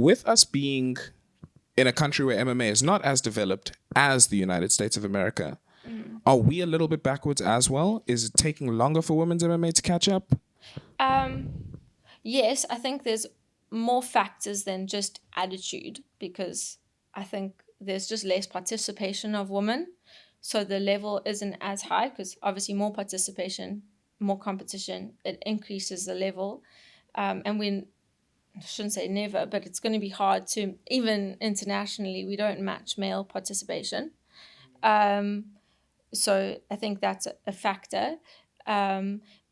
with us being in a country where MMA is not as developed as the United States of America, are we a little bit backwards as well? Is it taking longer for women's MMA to catch up? Yes, I think there's more factors than just attitude, because I think there's just less participation of women. So the level isn't as high, because obviously more participation, more competition, it increases the level. And I shouldn't say never, but it's going to be hard to, even internationally, we don't match male participation. So I think that's a factor.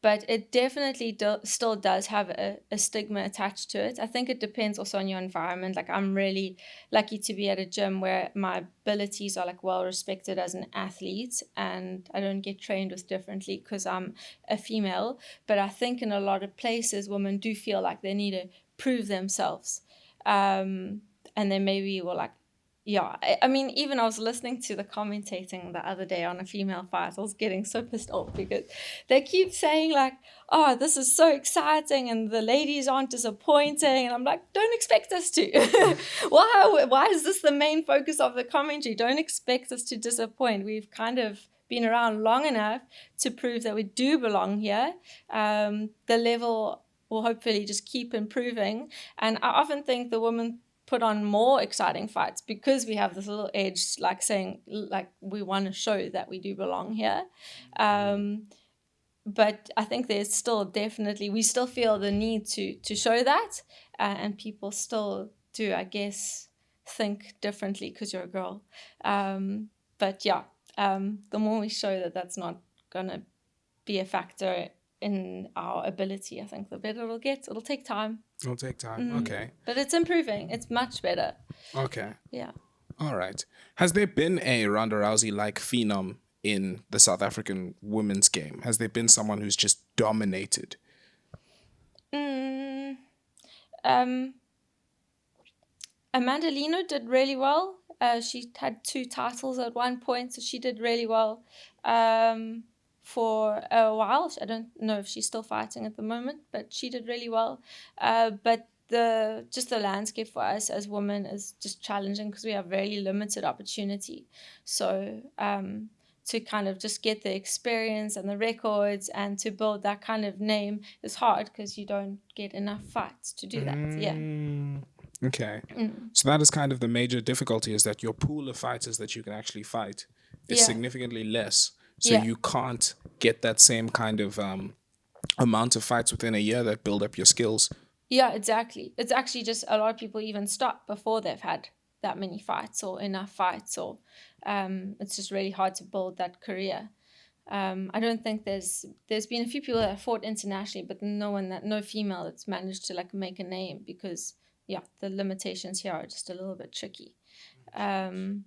But it definitely still does have a stigma attached to it. I think it depends also on your environment. Like, I'm really lucky to be at a gym where my abilities are like well respected as an athlete, and I don't get trained with differently because I'm a female. But I think in a lot of places, women do feel like they need to prove themselves. And then maybe will like, yeah, I mean, even I was listening to the commentating the other day on a female fight. I was getting so pissed off because they keep saying like, oh, this is so exciting and the ladies aren't disappointing. And I'm like, don't expect us to. Why is this the main focus of the commentary? Don't expect us to disappoint. We've kind of been around long enough to prove that we do belong here. The level will hopefully just keep improving. And I often think the women put on more exciting fights because we have this little edge, like saying like we want to show that we do belong here. But I think there's still definitely, we still feel the need to show that, and people still do, I guess, think differently because you're a girl. But yeah, the more we show that that's not gonna be a factor in our ability, I think the better it'll get. It'll take time. It'll take time. Okay. But it's improving. It's much better. Okay. Yeah. All right. Has there been a Ronda Rousey-like phenom in the South African women's game? Has there been someone who's just dominated? Amanda Lino did really well. She had 2 titles at one point, so she did really well for a while. I don't know if she's still fighting at the moment, but she did really well. But the landscape for us as women is just challenging because we have very limited opportunity. So to kind of just get the experience and the records and to build that kind of name is hard because you don't get enough fights to do that. Yeah. Okay. So that is kind of the major difficulty, is that your pool of fighters that you can actually fight is significantly less. So you can't get that same kind of amount of fights within a year that build up your skills. Yeah, exactly. It's actually just a lot of people even stop before they've had that many fights or enough fights, or it's just really hard to build that career. I don't think there's been a few people that have fought internationally, but no female that's managed to like make a name because the limitations here are just a little bit tricky. I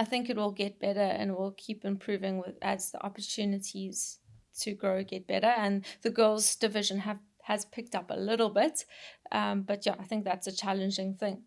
think it will get better and it will keep improving as the opportunities to grow get better, and the girls division has picked up a little bit, but I think that's a challenging thing.